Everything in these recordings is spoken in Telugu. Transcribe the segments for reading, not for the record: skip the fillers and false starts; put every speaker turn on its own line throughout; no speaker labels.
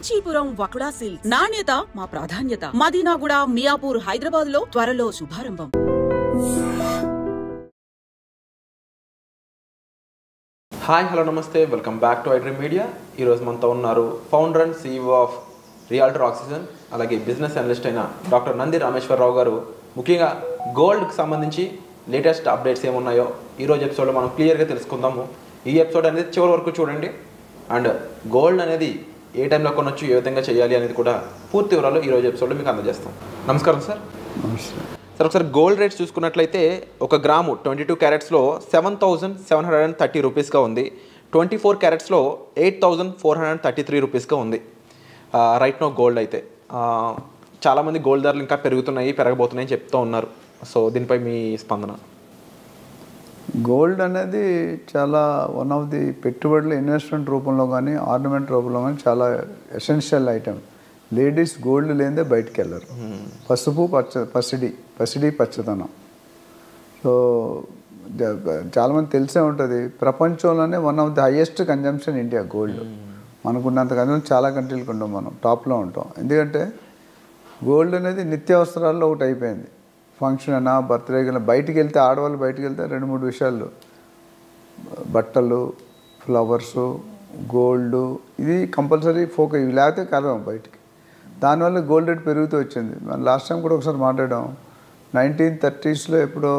కాంచీపురం వకుడా సిల్క్స్ నాణ్యత మా ప్రాధాన్యత. మదీనాగూడ, మియాపూర్, హైదరాబాద్ లో త్వరలో శుభారంభం.
హాయ్, హలో, నమస్తే, welcome back to iDream media. ఈరోజు మనతో ఉన్నారు founder and CEO of realtor oxygen, అలాగే బిజినెస్ అనలిస్ట్ అయిన డాక్టర్ నంది రామేశ్వరరావు గారు. ముఖ్యంగా గోల్డ్కి సంబంధించి లేటెస్ట్ అప్డేట్స్ ఏమున్నాయో ఈరోజు ఎపిసోడ్లో మనం క్లియర్గా తెలుసుకుందాము. ఈ ఎపిసోడ్ అనేది చివరి వరకు చూడండి. అండ్ గోల్డ్ అనేది ఏ టైంలో కొనొచ్చు, ఏ విధంగా చేయాలి అనేది కూడా పూర్తి వివరాలు ఈరోజు ఎపిసోడ్లో మీకు అందజేస్తాం. నమస్కారం సార్. సార్, ఒకసారి గోల్డ్ రేట్స్ చూసుకున్నట్లయితే ఒక గ్రాము 22 క్యారెట్స్లో 7,730 రూపీస్గా ఉంది. 24 క్యారెట్స్లో 8,433 రూపీస్గా ఉంది రైట్ నో గోల్డ్. అయితే చాలామంది గోల్డ్ ధరలు ఇంకా పెరగబోతున్నాయి చెప్తూ ఉన్నారు. సో దీనిపై మీ స్పందన?
గోల్డ్ అనేది చాలా వన్ ఆఫ్ ది పెట్టుబడుల ఇన్వెస్ట్మెంట్ రూపంలో కానీ ఆర్నమెంట్ రూపంలో కానీ చాలా ఎసెన్షియల్ ఐటమ్. లేడీస్ గోల్డ్ లేదే బయటికి వెళ్ళరు. పసుపు పసిడి పచ్చదనం. సో చాలామంది తెలిసే ఉంటుంది, ప్రపంచంలోనే one of the highest consumption India gold. మనకున్నంత కన్జంప్షన్ చాలా కంట్రీలకు ఉంటాం, మనం టాప్లో ఉంటాం. ఎందుకంటే గోల్డ్ అనేది నిత్యావసరాల్లో ఒకటి అయిపోయింది. ఫంక్షన్ అయినా, బర్త్డే అయినా, బయటికి వెళ్తే ఆడవాళ్ళు బయటికి వెళ్తే 2-3 విషయాలు, బట్టలు, ఫ్లవర్సు, గోల్డ్, ఇది కంపల్సరీ ఫోకస్. ఇవి లేకపోతే కలవం బయటికి. దానివల్ల గోల్డ్ రేట్ పెరుగుతూ వచ్చింది. మనం లాస్ట్ టైం కూడా ఒకసారి మాట్లాడాం. 1930s ఎప్పుడో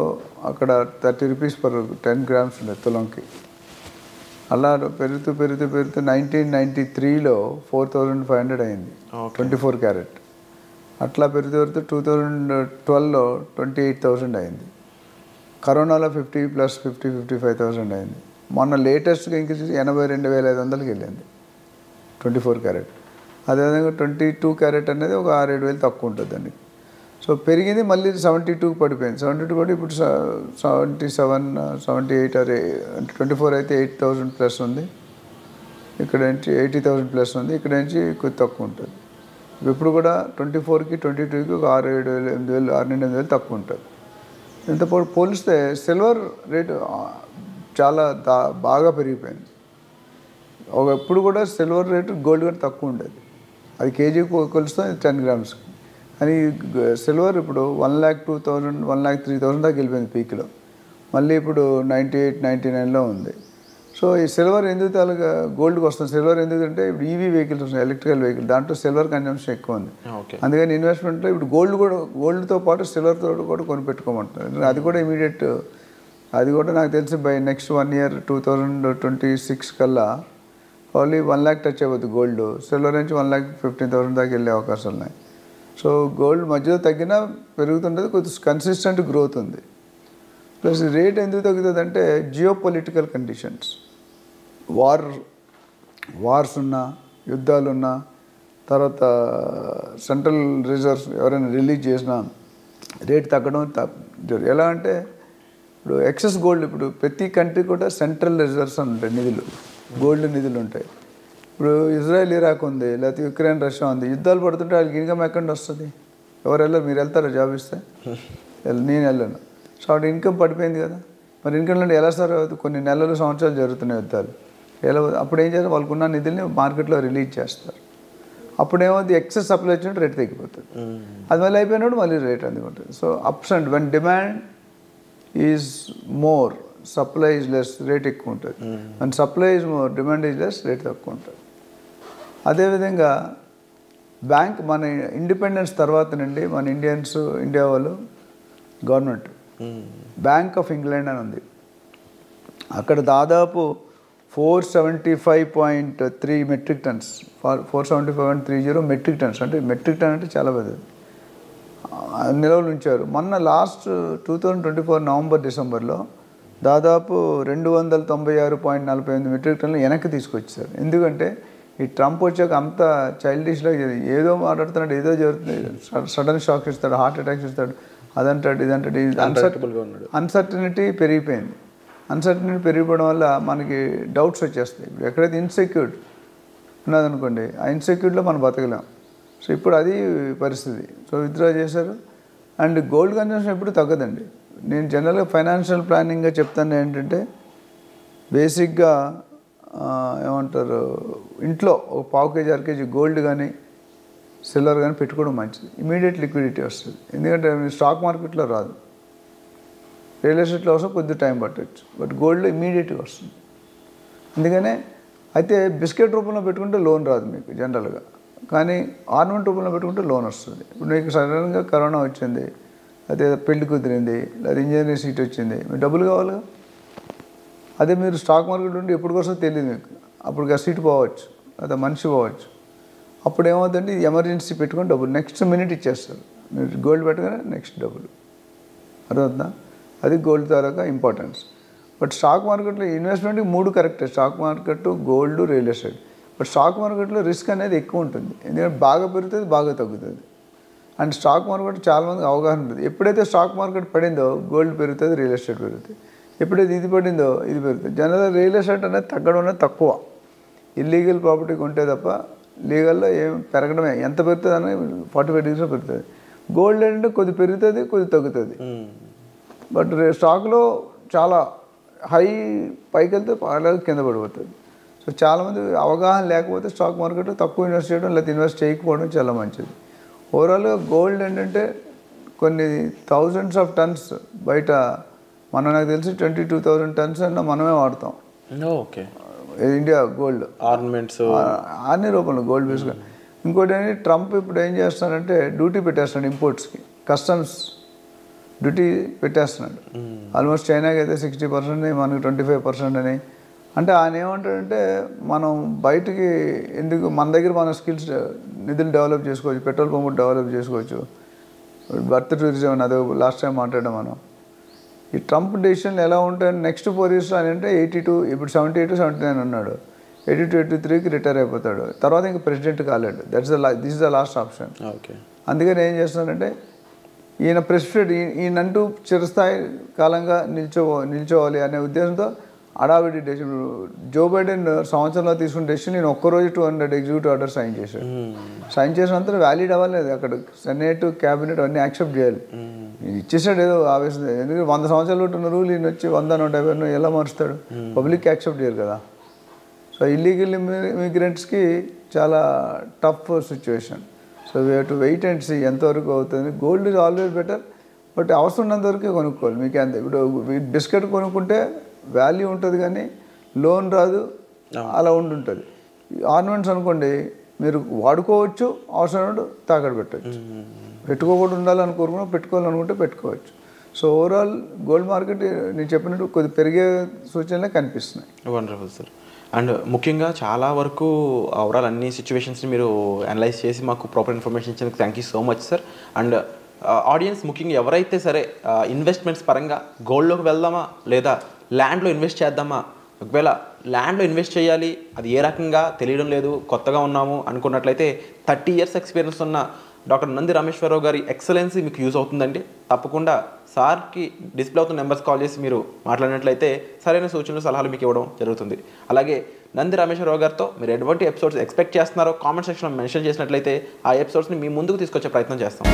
అక్కడ 30 రూపీస్ పర్ 10 గ్రామ్స్ ఉండే తులంకి. అలా పెరుగుతూ 1993లో 4,500 అయింది 24 క్యారెట్. అట్లా పెరుగుతూ 2012లో 28,000 అయింది. కరోనాలో 55,000 అయింది. మొన్న లేటెస్ట్గా ఇంక్రీజ్ 82,500కి వెళ్ళింది 24 క్యారెట్. అదేవిధంగా 22 క్యారెట్ అనేది ఒక 6-7 తక్కువ ఉంటుంది దానికి. సో పెరిగింది, మళ్ళీ 72కి పడిపోయింది. 72 పడి ఇప్పుడు 77, 78 అంటే 24 అయితే 8,000 ప్లస్ ఉంది. ఇక్కడ నుంచి 80,000 ప్లస్ ఉంది. ఇక్కడ నుంచి కొద్ది తక్కువ ఉంటుంది. ఇప్పుడు కూడా 24కి 22కి ఒక 6-7,000, 8,000, 6-8,000 తక్కువ ఉంటుంది. ఇంత పోలిస్తే సిల్వర్ రేటు చాలా బాగా పెరిగిపోయింది. ఎప్పుడు కూడా సిల్వర్ రేటు గోల్డ్ కంటే తక్కువ ఉండేది. అది కేజీకి కొలుస్తే 10 గ్రామ్స్కి. కానీ సిల్వర్ ఇప్పుడు 1,02,000, 1,03,000 దాకా వెళ్ళిపోయింది పీక్లో. మళ్ళీ ఇప్పుడు 98, 99లో ఉంది. సో ఈ సిల్వర్ ఎందుకు తాలూగా గోల్డ్కి వస్తుంది? సిల్వర్ ఎందుకంటే ఇప్పుడు ఈవీ వెహికల్స్ వస్తున్నాయి, ఎలక్ట్రికల్ వెహికల్, దాంట్లో సిల్వర్ కన్జంప్షన్ ఎక్కువ ఉంది. అందుకని ఇన్వెస్ట్మెంట్లో ఇప్పుడు గోల్డ్తో పాటు సిల్వర్తో కూడా కొనిపెట్టుకోమంటున్నారు. అది కూడా ఇమీడియట్, అది కూడా నాకు తెలిసి బై నెక్స్ట్ 1 ఇయర్ 2026 కల్లా ఓన్లీ 1 lakh టచ్ అవ్వద్దు గోల్డ్. సిల్వర్ నుంచి 1,15,000 దాకా వెళ్ళే అవకాశాలు ఉన్నాయి. సో గోల్డ్ మధ్యలో తగ్గినా పెరుగుతుంటుంది, కొద్దిగా కన్సిస్టెంట్ గ్రోత్ ఉంది. ప్లస్ రేట్ ఎందుకు తగ్గుతుంది అంటే జియో పొలిటికల్ కండిషన్స్, వార్స్ ఉన్నా, యుద్ధాలున్నా, తర్వాత సెంట్రల్ రిజర్వ్స్ ఎవరైనా రిలీజ్ చేసినా రేట్ తగ్గడం ఎలా అంటే ఇప్పుడు ఎక్సెస్ గోల్డ్, ఇప్పుడు ప్రతి కంట్రీ కూడా సెంట్రల్ రిజర్వ్స్ అని ఉంటాయి, నిధులు, గోల్డ్ నిధులు ఉంటాయి. ఇప్పుడు ఇజ్రాయెల్, ఇరాక్ ఉంది, లేకపోతే యుక్రెయిన్, రష్యా ఉంది. యుద్ధాలు పడుతుంటే వాళ్ళకి ఇన్కమ్ ఎక్కడ వస్తుంది? ఎవరు వెళ్ళరు? మీరు వెళ్తారా జాబ్ ఇస్తే? నేను వెళ్ళను. సో అక్కడ ఇన్కమ్ పడిపోయింది కదా. మరి ఇన్కమ్ అంటే ఎలా సార్? కొన్ని నెలలు, సంవత్సరాలు జరుగుతున్నాయి యుద్ధాలు. ఎలా? అప్పుడు ఏం చేస్తారు? వాళ్ళకున్న నిధుల్ని మార్కెట్లో రిలీజ్ చేస్తారు. అప్పుడేమవుతుంది? ఎక్సెస్ సప్లై వచ్చినట్టు రేట్ తగ్గిపోతుంది. అది మళ్ళీ అయిపోయినప్పుడు మళ్ళీ రేట్ అందుకుంటుంది. So ups and when demand is more, supply is less, rate ఎక్కువ ఉంటుంది. And supply is more, demand is less, rate తక్కువ ఉంటుంది. అదేవిధంగా బ్యాంక్, మన ఇండిపెండెన్స్ తర్వాత నుండి మన ఇండియా వాళ్ళు గవర్నమెంట్ బ్యాంక్ ఆఫ్ ఇంగ్లాండ్ అని ఉంది. అక్కడ దాదాపు 475.3 మెట్రిక్ టన్స్, 475.30 మెట్రిక్ టన్స్, అంటే మెట్రిక్ టన్ అంటే చాలా పెద్దది, నిల్వలు ఉంచారు. మొన్న లాస్ట్ 2024 నవంబర్, డిసెంబర్లో దాదాపు 296.48 మెట్రిక్ టన్నులు వెనక్కి తీసుకొచ్చారు. ఎందుకంటే ఈ ట్రంప్ వచ్చాక అంత చైల్డిష్లో ఏదో మాట్లాడుతున్నాడు, ఏదో జరుగుతుంది, సడన్ షాక్ ఇస్తాడు, హార్ట్ అటాక్స్ ఇస్తాడు, అదంటాడు, ఇదంటాడు. అన్సర్టనిటీ పెరిగిపోయింది. అన్సర్టనిటీ పెరిగిపోవడం వల్ల మనకి డౌట్స్ వచ్చేస్తాయి. ఇప్పుడు ఎక్కడైతే ఇన్సెక్యూర్ ఉన్నదనుకోండి, ఆ ఇన్సెక్యూర్లో మనం బతకలేం. సో ఇప్పుడు అది పరిస్థితి. సో విత్డ్రా చేశారు. అండ్ గోల్డ్ కన్జంప్షన్ ఎప్పుడు తగ్గదండి. నేను జనరల్గా ఫైనాన్షియల్ ప్లానింగ్గా చెప్తాను ఏంటంటే, బేసిక్గా ఏమంటారు ఇంట్లో ఒక పావు కేజీ 1 కేజీ గోల్డ్ కానీ సిల్వర్ కానీ పెట్టుకోవడం మంచిది. ఇమీడియట్ లిక్విడిటీ వస్తుంది. ఎందుకంటే స్టాక్ మార్కెట్లో రాదు, రియల్ ఎస్టేట్లో వస్తే కొద్ది టైం పట్టవచ్చు, బట్ గోల్డ్లో ఇమీడియట్గా వస్తుంది. అందుకనే అయితే బిస్కెట్ రూపంలో పెట్టుకుంటే లోన్ రాదు మీకు జనరల్గా, కానీ ఆర్నమెంట్ రూపంలో పెట్టుకుంటే లోన్ వస్తుంది. ఇప్పుడు మీకు సడన్గా కరోనా వచ్చింది, అదే పెళ్లి కుదిరింది, లేదా ఇంజనీరింగ్ సీట్ వచ్చింది, మీకు డబ్బులు కావాలిగా. అదే మీరు స్టాక్ మార్కెట్ ఉంటే ఎప్పటికోసం తెలియదు మీకు, అప్పుడు ఆ సీట్ పోవచ్చు, లేదా మనిషి పోవచ్చు. అప్పుడు ఏమవుతుందంటే ఇది ఎమర్జెన్సీ పెట్టుకొని డబ్బులు నెక్స్ట్ మినిట్ ఇచ్చేస్తారు. మీరు గోల్డ్ పెట్టగానే నెక్స్ట్ డబ్బులు. అర్థమవుతుందా? అది gold taluka importance. But stock మార్కెట్లో ఇన్వెస్ట్మెంట్కి 3 కరెక్టే, stock market, gold, real estate. But stock మార్కెట్లో రిస్క్ అనేది ఎక్కువ ఉంటుంది, ఎందుకంటే బాగా పెరుగుతుంది, బాగా తగ్గుతుంది. అండ్ స్టాక్ మార్కెట్ చాలామందికి అవగాహన ఉంటుంది. ఎప్పుడైతే స్టాక్ మార్కెట్ పడిందో గోల్డ్ పెరుగుతుంది, రియల్ ఎస్టేట్ పెరుగుతుంది. ఎప్పుడైతే ఇది పడిందో ఇది పెరుగుతుంది. జనరల్గా రియల్ ఎస్టేట్ అనేది తగ్గడం అనేది తక్కువ, ఇల్లీగల్ ప్రాపర్టీ కొంటే తప్ప లీగల్లో ఏం పెరగడమే. ఎంత పెరుగుతుంది అని 45 degrees పెరుగుతుంది. గోల్డ్ ఏంటంటే కొద్ది పెరుగుతుంది, కొద్ది తగ్గుతుంది. బట్ స్టాక్లో చాలా హై పైకి వెళ్తే అలాగే కింద పడిపోతుంది. సో చాలామంది అవగాహన లేకపోతే స్టాక్ మార్కెట్లో తక్కువ ఇన్వెస్ట్ చేయడం, లేకపోతే ఇన్వెస్ట్ చేయకపోవడం చాలా మంచిది. ఓవరాల్గా గోల్డ్ ఏంటంటే కొన్ని థౌజండ్స్ ఆఫ్ టన్స్ బయట, నాకు తెలిసి 22,000 tons అన్న మనమే వాడతాం.
ఓకే,
ఇండియా గోల్డ్
ఆర్నమెంట్స్
అన్ని రూపంలో గోల్డ్ బేస్గా. ఇంకోటి ఏంటి, ట్రంప్ ఇప్పుడు ఏం చేస్తున్నాడంటే డ్యూటీ పెట్టేస్తున్నాడు ఇంపోర్ట్స్కి, కస్టమ్స్ డ్యూటీ పెట్టేస్తున్నాడు. ఆల్మోస్ట్ చైనాకి అయితే 60%, మనకి 25% అని. అంటే ఆయన ఏమంటాడంటే మనం బయటికి ఎందుకు, మన దగ్గర మన స్కిల్స్ నిధులు డెవలప్ చేసుకోవచ్చు, పెట్రోల్ పంపు డెవలప్ చేసుకోవచ్చు, బర్త్ టూరిజం అని అదే లాస్ట్ టైం మాట్లాడాం మనం. ఈ ట్రంప్ డెసిషన్లు ఎలా ఉంటాయని నెక్స్ట్ 4 years అని అంటే 82, ఇప్పుడు 78, 79 ఉన్నాడు, 82, 83కి రిటైర్ అయిపోతాడు. తర్వాత ఇంకా ప్రెసిడెంట్ కాలేడు. This is the last option.
Okay,
అందుకని ఏం చేస్తున్నారంటే ఈయన ప్రెసిడెంట్, ఈయనంటూ చిరస్థాయి కాలంగా నిల్చోవాలి అనే ఉద్దేశంతో అడావిడి డెసిషన్. జో బైడెన్ సంవత్సరంలో తీసుకున్న డెసిషన్ నేను ఒక్కరోజు 200 ఎగ్జిక్యూటివ్ ఆర్డర్ సైన్ చేశాడు. సైన్ చేసినంత వ్యాలిడ్ అవ్వలేదు, అక్కడ సెనేట్, క్యాబినెట్ అన్నీ యాక్సెప్ట్ చేయాలి. ఇచ్చేసాడు ఏదో ఆవేశం, ఎందుకంటే 100 సంవత్సరాలు ఉన్న రూల్ ఈయన వచ్చి 100, 150 ఎలా మారుస్తాడు? పబ్లిక్ యాక్సెప్ట్ చేయరు కదా. సో ఇల్లీగల్ ఇమిగ్రెంట్స్కి చాలా tough situation. So we have to wait and see ఎంతవరకు అవుతుంది. Gold is always better, but అవసరం ఉన్నంత వరకే కొనుక్కోవాలి. మీకు ఎంత ఇప్పుడు బిస్కెట్ కొనుక్కుంటే వాల్యూ ఉంటుంది కానీ లోన్ రాదు, అలా ఉంటుంటుంది. ఆర్నమెంట్స్ అనుకోండి మీరు వాడుకోవచ్చు, అవసరం తాకట్టు పెట్టవచ్చు. పెట్టుకోకుండా ఉండాలని కోరుకున్నా, పెట్టుకోవాలనుకుంటే పెట్టుకోవచ్చు. సో ఓవరాల్ గోల్డ్ మార్కెట్ నేను చెప్పినట్టు కొద్ది పెరిగే సూచనలే కనిపిస్తున్నాయి.
Wonderful sir. అండ్ ముఖ్యంగా చాలా వరకు ఓవరాల్ అన్ని సిచ్యువేషన్స్ని మీరు అనలైజ్ చేసి మాకు ప్రాపర్ ఇన్ఫర్మేషన్ ఇచ్చినందుకు thank you so much sir. And audience ముఖ్యంగా ఎవరైతే సరే ఇన్వెస్ట్మెంట్స్ పరంగా గోల్డ్లోకి వెళ్దామా లేదా ల్యాండ్లో ఇన్వెస్ట్ చేద్దామా, ఒకవేళ ల్యాండ్లో ఇన్వెస్ట్ చేయాలి అది ఏ రకంగా తెలియడం లేదు, కొత్తగా ఉన్నాము అనుకున్నట్లయితే 30 years ఎక్స్పీరియన్స్ ఉన్న డాక్టర్ నంది రామేశ్వరరావు గారి ఎక్సలెన్సీ మీకు యూజ్ అవుతుందండి. తప్పకుండా సార్కి డిస్ప్లే అవుతున్న నెంబర్స్ కాల్ చేసి మీరు మాట్లాడినట్లయితే సరైన సూచనలు, సలహాలు మీకు ఇవ్వడం జరుగుతుంది. అలాగే నంది రామేశ్వరరావు గారితో మీరు ఎటువంటి ఎపిసోడ్స్ ఎక్స్పెక్ట్ చేస్తున్నారో కామెంట్ సెక్షన్లో మెన్షన్ చేసినట్లయితే ఆ ఎపిసోడ్స్ని మీ ముందుకు తీసుకొచ్చే ప్రయత్నం చేస్తాం.